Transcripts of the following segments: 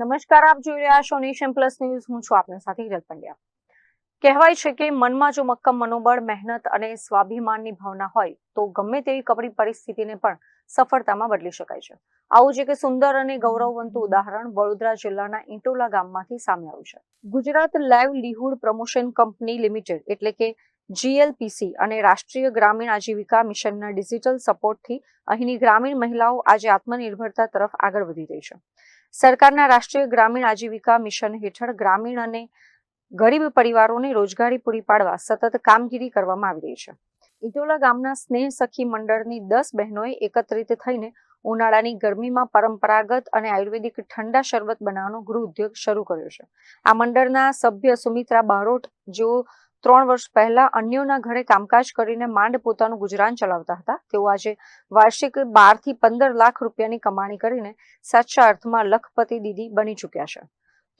નમસ્કાર, આપ જોઈ રહ્યા છો નેશન પ્લસ ન્યૂઝ. હું છું આપની સાથે હિરલ પંડ્યા. કહેવાય છે કે મનમાં જો મક્કમ મનોબળ, મહેનત અને સ્વાભિમાનની ભાવના હોય તો ગમે તેવી કપરી પરિસ્થિતિને પણ સફળતામાં બદલી શકાય છે. આવું જ એક સુંદર અને ગૌરવવંતું ઉદાહરણ વડોદરા જિલ્લાના ઇટોલા ગામમાંથી સામે આવ્યું છે. Gujarat livelihood promotion company limited એટલે કે GLPC અને રાષ્ટ્રીય ગ્રામીણ આજીવિકા મિશનના ડિજિટલ સપોર્ટથી અહીંની ગ્રામીણ મહિલાઓ આજે આત્મનિર્ભરતા તરફ આગળ વધી રહી છે. સરકારના રાષ્ટ્રીય ગ્રામીણ આજીવિકા મિશન હેઠળ ગ્રામીણ અને ગરીબ પરિવારોને રોજગારી પૂરી પાડવા સતત કામગીરી કરવામાં આવી રહી છે. ઇટોલા ગામના સ્નેહ સખી મંડળની 10 બહેનોએ એકત્રિત થઈને ઉનાળાની ગરમીમાં પરંપરાગત અને આયુર્વેદિક ઠંડા શરબત બનાવવાનો ગૃહ ઉદ્યોગ શરૂ કર્યો છે. આ મંડળના સભ્ય સુમિત્રા બારોટ, જેઓ 3 વર્ષ પહેલા અન્યોના ઘરે કામકાજ કરીને માંડ પોતાનું ગુજરાન ચલાવતા હતા, તેઓ આજે વાર્ષિક 12 થી 15 લાખ રૂપિયાની કમાણી કરીને સાચા અર્થમાં લખપતિ દીદી બની ચૂક્યા છે.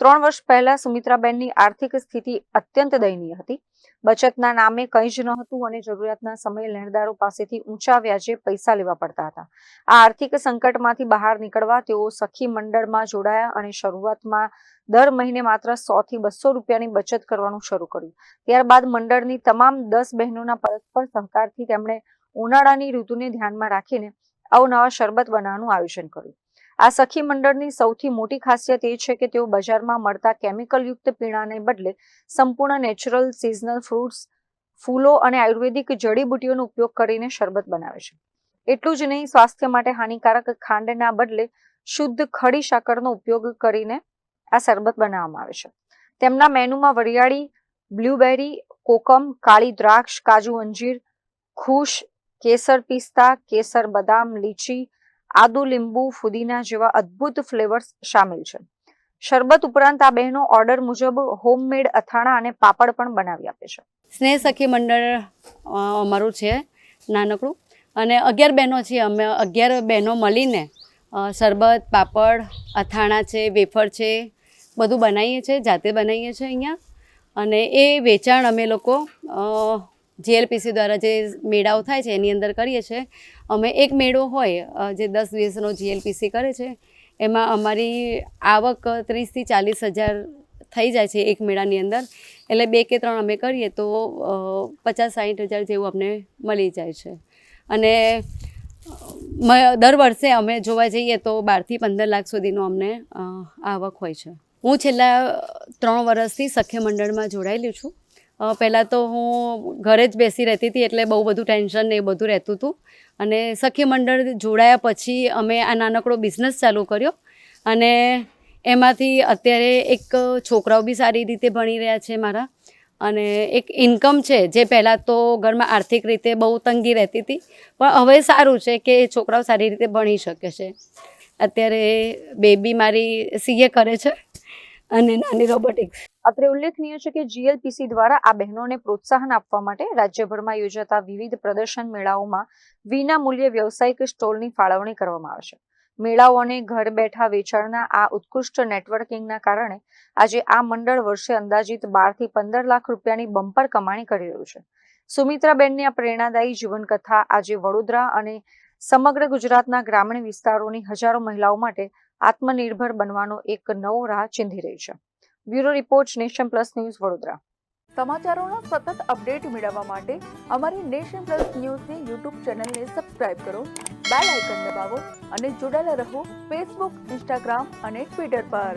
3 વર્ષ પહેલા સુમિત્રાબેનની આર્થિક સ્થિતિ અત્યંત દયનીય હતી. બચતના નામે કંઈ જ ન હતું અને જરૂરિયાતના સમયે લેણદારો પાસેથી ઊંચા વ્યાજે પૈસા લેવા પડતા હતા. આ આર્થિક સંકટમાંથી બહાર નીકળવા તેઓ સખી મંડળમાં જોડાયા અને શરૂઆતમાં દર મહિને માત્ર 100 થી 200 રૂપિયાની બચત કરવાનું શરૂ કર્યું. ત્યારબાદ મંડળની તમામ 10 બહેનોના પરસ્પર સહકારથી તેમણે ઉનાળાની ઋતુને ધ્યાનમાં રાખીને અવનવા શરબત બનાવવાનું આયોજન કર્યું. આ સખી મંડળની સૌથી મોટી ખાસિયત એ છે કે તેઓ બજારમાં મળતા કેમિકલયુક્ત પીણાને બદલે સંપૂર્ણ નેચરલ સિઝનલ ફ્રૂટ્સ, ફૂલો અને આયુર્વેદિક જડીબુટ્ટીઓનો ઉપયોગ કરીને શરબત બનાવે છે. એટલું જ નહીં, સ્વાસ્થ્ય માટે હાનિકારક ખાંડના બદલે શુદ્ધ ખડી સાકરનો ઉપયોગ કરીને આ શરબત બનાવવામાં આવે છે. તેમના મેનુમાં વરિયાળી, બ્લ્યુબેરી, કોકમ, કાળી દ્રાક્ષ, કાજુ અંજીર, ખુશ, કેસર પિસ્તા, કેસર બદામ, લીચી, આદુ, લીંબુ, ફુદીના જેવા અદ્ભુત ફ્લેવર્સ શામેલ છે. શરબત ઉપરાંત આ બહેનો ઓર્ડર મુજબ હોમમેડ અથાણા અને પાપડ પણ બનાવી આપે છે. સ્નેહ સખી મંડળ અમારું છે નાનકડું, અને 11 બહેનો છીએ. અમે 11 બહેનો મળીને શરબત, પાપડ, અથાણા છે, વેફર છે, બધું બનાવીએ છીએ, જાતે બનાવીએ છીએ અહીંયા. અને એ વેચાણ અમે લોકો GLPC દ્વારા જે મેળાઓ થાય છે એની અંદર કરીએ છીએ. અમે એક મેળો હોય જે 10 દિવસનો GLPC કરે છે, એમાં અમારી આવક 30 થી 40 હજાર થઈ જાય છે એક મેળાની અંદર. એટલે 2 કે 3 અમે કરીએ તો 50-60 હજાર જેવું અમને મળી જાય છે. અને દર વર્ષે અમે જોવા જઈએ તો 12 થી 15 લાખ સુધીનો અમને આવક હોય છે. હું છેલ્લા 3 વર્ષથી સખી મંડળમાં જોડાયેલી છું. પહેલાં તો હું ઘરે જ બેસી રહેતી હતી, એટલે બહુ બધું ટેન્શન ને એ બધું રહેતું હતું. અને સખી મંડળ જોડાયા પછી અમે આ નાનકડો બિઝનેસ ચાલુ કર્યો, અને એમાંથી અત્યારે એક છોકરાઓ બી સારી રીતે ભણી રહ્યા છે મારા, અને એક ઇન્કમ છે. જે પહેલાં તો ઘરમાં આર્થિક રીતે બહુ તંગી રહેતી હતી, પણ હવે સારું છે કે છોકરાઓ સારી રીતે ભણી શકે છે. અત્યારે બેબી મારી CA કરે છે અને નાની રોબોટિક્સ. અત્રે ઉલ્લેખનીય છે કે GLPC દ્વારા આ બહેનોને પ્રોત્સાહન આપવા માટે રાજ્યભરમાં યોજાતા વિવિધ પ્રદર્શન મેળાઓમાં વિના મૂલ્યે વ્યવસાયિક સ્ટોલની ફાળવણી કરવામાં આવે છે. મેળાઓ અને ઘર બેઠા વેચાણના આ ઉત્કૃષ્ટ નેટવર્કિંગના કારણે આજે આ મંડળ વર્ષે અંદાજિત 12 થી 15 લાખ રૂપિયાની બમ્પર કમાણી કરી રહ્યું છે. સુમિત્રાબેનની આ પ્રેરણાદાયી જીવનકથા આજે વડોદરા અને સમગ્ર ગુજરાતના ગ્રામીણ વિસ્તારોની હજારો મહિલાઓ માટે આત્મનિર્ભર બનવાનો એક નવો રાહ ચીંધી રહી છે. Bureau report, Nation Plus News, Vadodara. સમાચારોનો સતત અપડેટ મેળવવા માટે અમારી નેશન પ્લસ ન્યૂઝની YouTube ચેનલને સબસ્ક્રાઇબ કરો, બેલ આઇકન દબાવો અને જોડાયેલા રહો Facebook, Instagram અને Twitter પર.